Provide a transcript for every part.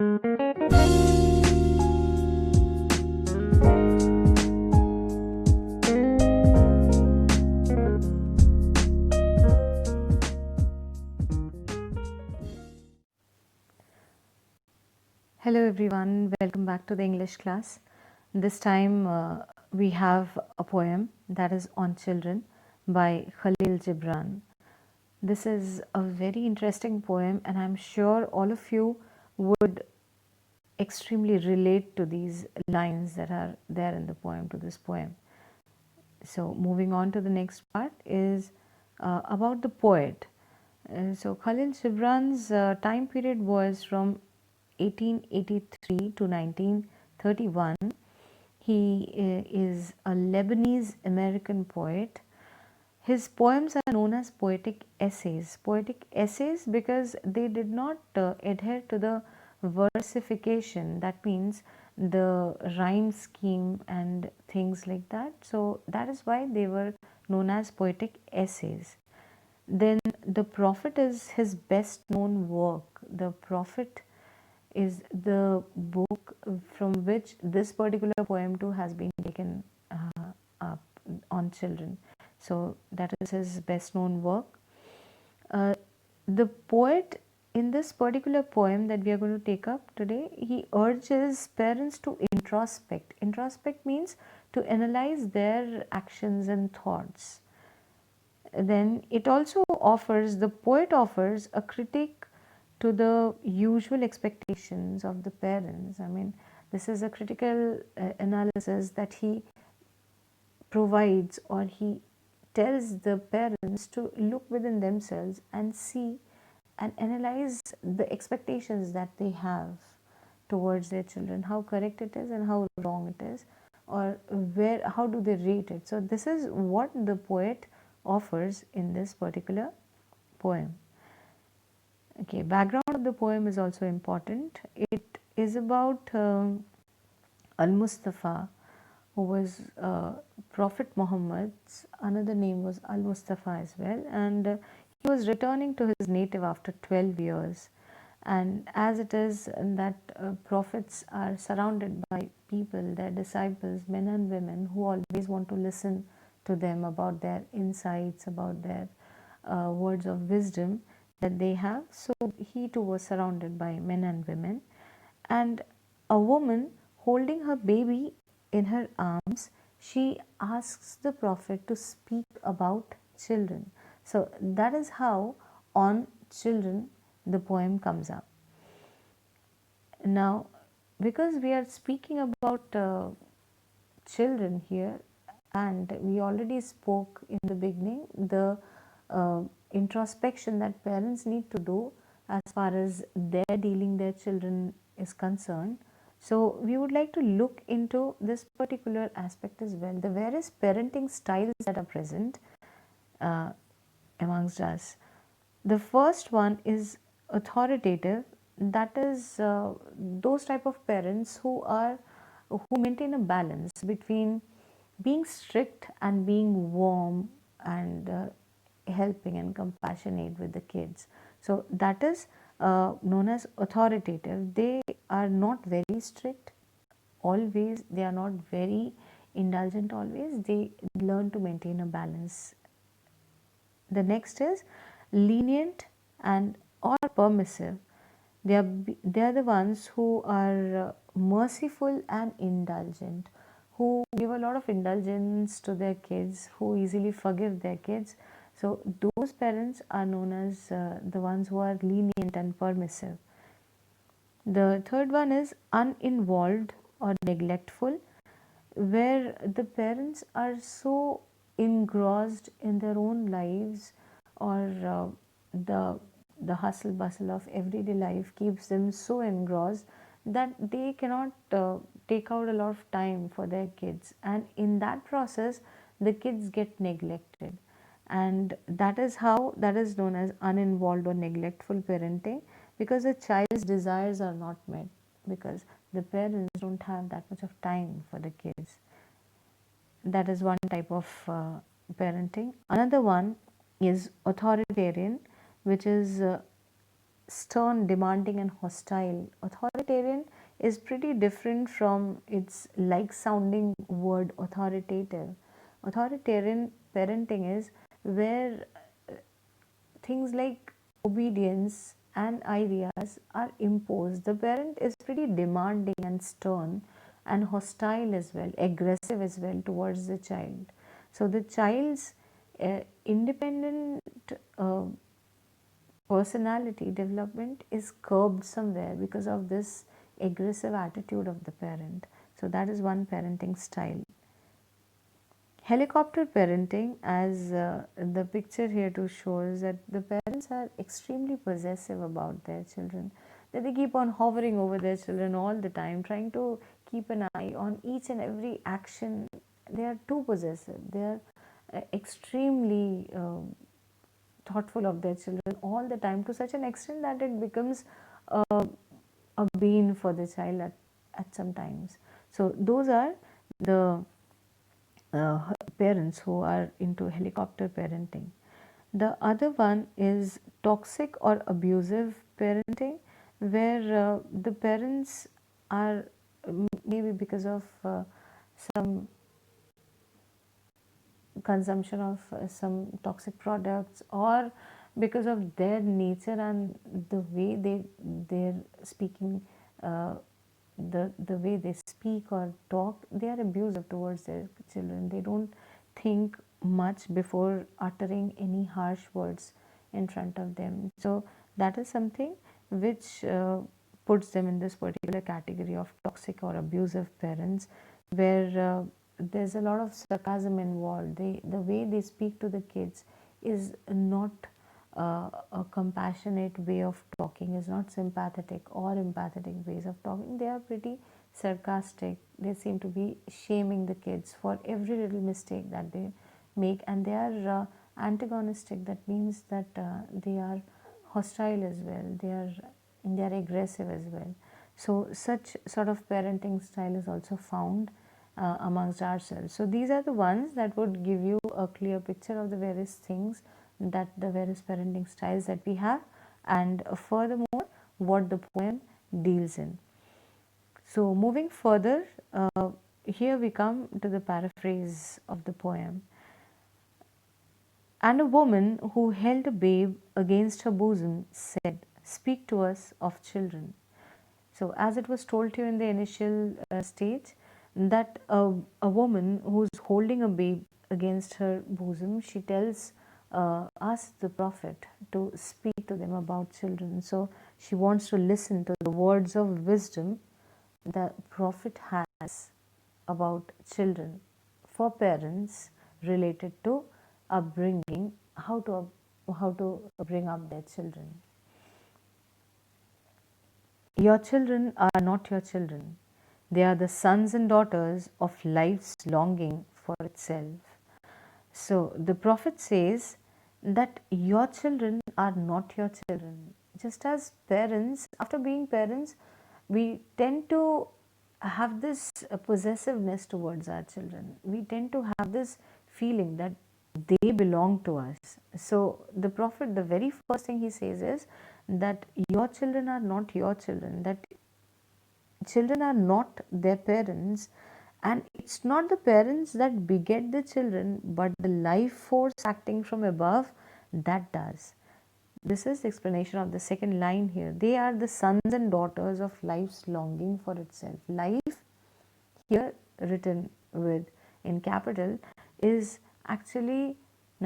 Hello everyone, welcome back to the English class. This time we have a poem that is on children by Khalil Gibran. This is a very interesting poem and I'm sure all of you would extremely relate to these lines that are there in the poem, to this poem. So moving on to the next part is about the poet. So Khalil Gibran's time period was from 1883 to 1931. He is a Lebanese American poet. His poems are known as poetic essays. Poetic essays because they did not adhere to the versification, that means the rhyme scheme and things like that. So that is why they were known as poetic essays. Then The Prophet is his best known work. The Prophet is the book from which this particular poem too has been taken up on children. So that is his best known work. The poet in this particular poem that we are going to take up today, he urges parents to introspect. Introspect means to analyze their actions and thoughts. Then it also offers, the poet offers a critique to the usual expectations of the parents. I mean, this is a critical analysis that he provides, or he tells the parents to look within themselves and see and analyze the expectations that they have towards their children, how correct it is and how wrong it is, or how do they rate it. So this is what the poet offers in this particular poem. Okay, background of the poem is also important. It is about Al-Mustafa, who was Prophet Muhammad's another name was Al-Mustafa as well, and he was returning to his native after 12 years. And as it is that prophets are surrounded by people, their disciples, men and women, who always want to listen to them about their insights, about their words of wisdom that they have. So he too was surrounded by men and women, and a woman holding her baby in her arms, she asks the Prophet to speak about children. So that is how on children the poem comes up. Now, because we are speaking about children here, and we already spoke in the beginning the introspection that parents need to do as far as their dealing their children is concerned. So we would like to look into this particular aspect as well, the various parenting styles that are present amongst us. The first one is authoritative, that is those type of parents who maintain a balance between being strict and being warm and helping and compassionate with the kids. So that is known as authoritative. They are not very strict always, they are not very indulgent always, they learn to maintain a balance. The next is lenient and or permissive. They are the ones who are merciful and indulgent, who give a lot of indulgence to their kids, who easily forgive their kids. So those parents are known as the ones who are lenient and permissive. The third one is uninvolved or neglectful, where the parents are so engrossed in their own lives, or the hustle bustle of everyday life keeps them so engrossed that they cannot take out a lot of time for their kids, and in that process the kids get neglected, and that is known as uninvolved or neglectful parenting, because the child's desires are not met, because the parents don't have that much of time for the kids. That is one type of parenting. Another one is authoritarian, which is stern, demanding and hostile. Authority Authoritarian is pretty different from its like sounding word authoritative. Authoritarian parenting is where things like obedience and ideas are imposed. The parent is pretty demanding and stern and hostile as well, aggressive as well towards the child. So the child's independent uh, personality development is curbed somewhere because of this aggressive attitude of the parent. So that is one parenting style. Helicopter parenting, as the picture here too shows, that the parents are extremely possessive about their children, that they keep on hovering over their children all the time, trying to keep an eye on each and every action. They are too possessive. They are extremely thoughtful of their children all the time, to such an extent that it becomes a bane for the child at some times. So those are the parents who are into helicopter parenting. The other one is toxic or abusive parenting, where the parents are maybe because of some consumption of some toxic products, or because of their nature and the way they're speaking, uh, the way they speak or talk, they are abusive towards their children. They don't think much before uttering any harsh words in front of them. So that is something which puts them in this particular category of toxic or abusive parents, where there's a lot of sarcasm involved. The way they speak to the kids is not a compassionate way of talking, is not sympathetic or empathetic ways of talking. They are pretty sarcastic. They seem to be shaming the kids for every little mistake that they make, and they are antagonistic. That means that they are hostile as well. They are aggressive as well. So such sort of parenting style is also found amongst ourselves. So these are the ones that would give you a clear picture of the various things, that the various parenting styles that we have, and furthermore what the poem deals in. So moving further, here we come to the paraphrase of the poem. And a woman who held a babe against her bosom said, "Speak to us of children." So, as it was told to you in the initial stage, that a woman who's holding a babe against her bosom, she tells us, the Prophet, to speak to them about children. So, she wants to listen to the words of wisdom the Prophet has about children for parents, related to upbringing, how to bring up their children. Your children are not your children. They are the sons and daughters of life's longing for itself. So the Prophet says that your children are not your children. Just as parents, after being parents, we tend to have this possessiveness towards our children. We tend to have this feeling that they belong to us. So the Prophet, the very first thing he says is that your children are not your children, that children are not their parents, and it's not the parents that beget the children, but the life force acting from above that does. This is the explanation of the second line here. They are the sons and daughters of life's longing for itself. Life, here written with in capital, is actually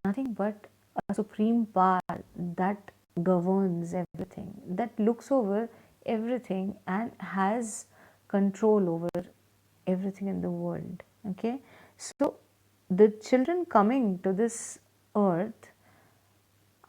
nothing but a supreme power that governs everything, that looks over everything and has control over everything in the world. Okay, so the children coming to this earth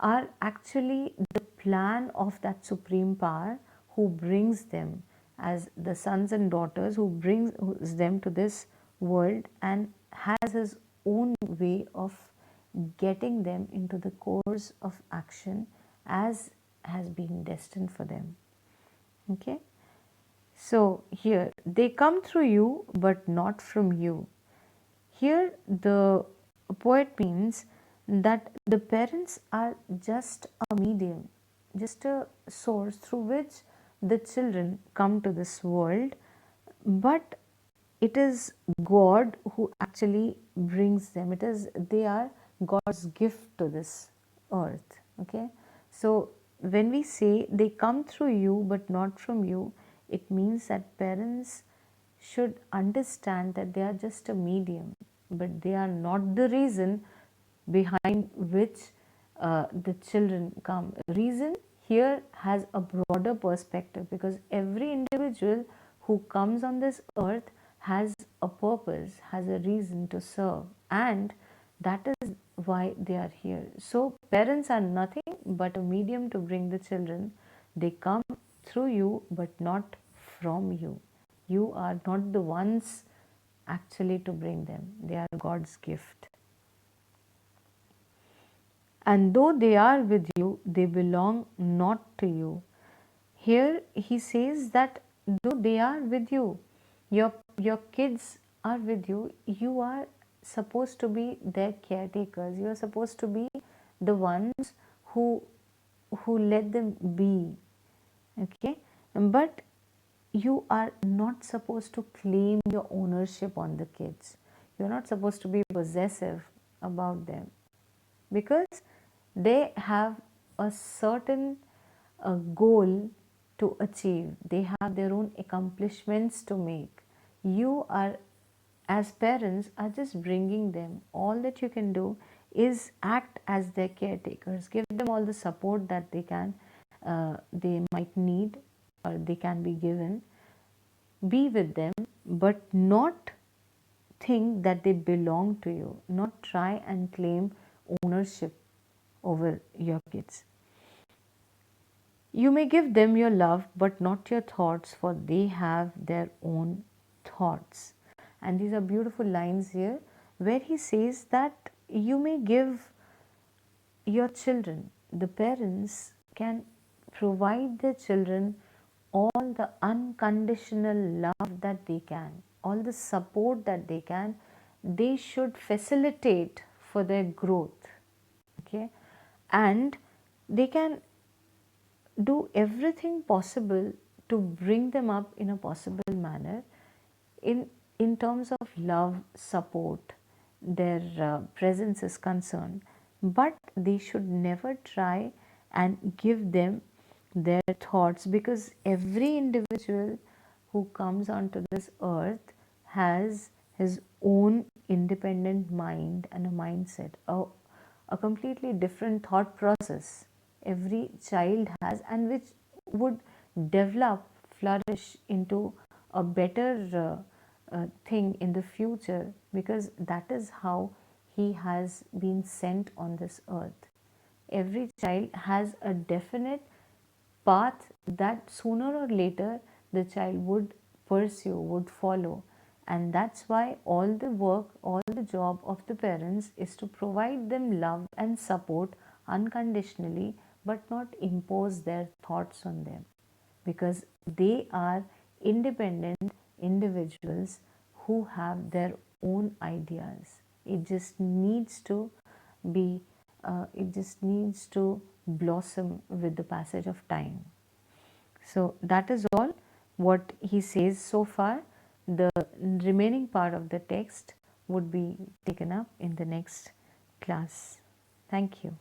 are actually the plan of that supreme power who brings them as the sons and daughters, who brings them to this world and has his own way of getting them into the course of action as has been destined for them. Okay, so here they come through you but not from you. Here the poet means that the parents are just a medium, just a source through which the children come to this world, but it is God who actually brings them. They are God's gift to this earth. Okay, so when we say they come through you but not from you, it means that parents should understand that they are just a medium, but they are not the reason behind which the children come. Reason here has a broader perspective, because every individual who comes on this earth has a purpose, has a reason to serve, and that is why they are here. So parents are nothing but a medium to bring the children. They come through you but not from you. You are not the ones actually to bring them. They are God's gift. And though they are with you, they belong not to you. Here he says that though they are with you, your kids are with you, you are supposed to be their caretakers. You are supposed to be the ones who let them be. Okay, but you are not supposed to claim your ownership on the kids. You're not supposed to be possessive about them, because they have a certain goal to achieve. They have their own accomplishments to make. You are, as parents, are just bringing them. All that you can do is act as their caretakers. Give them all the support that they might need, or they can be given. Be with them, but not think that they belong to you. Not try and claim ownership over your kids. You may give them your love, but not your thoughts, for they have their own thoughts. And these are beautiful lines here, where he says that you may give your children, the parents can provide their children all the unconditional love that they can, all the support that they can. They should facilitate for their growth. Okay, and they can do everything possible to bring them up in a possible manner, in terms of love, support, their presence is concerned. But they should never try and give them their thoughts, because every individual who comes onto this earth has his own independent mind and a mindset, a completely different thought process every child has, and which would develop, flourish into a better thing in the future, because that is how he has been sent on this earth. Every child has a definite path that sooner or later the child would pursue, would follow. And that's why all the work, all the job of the parents is to provide them love and support unconditionally, but not impose their thoughts on them, because they are independent individuals who have their own ideas. It just needs to be, it just needs to blossom with the passage of time. So that is all what he says so far. The remaining part of the text would be taken up in the next class. Thank you.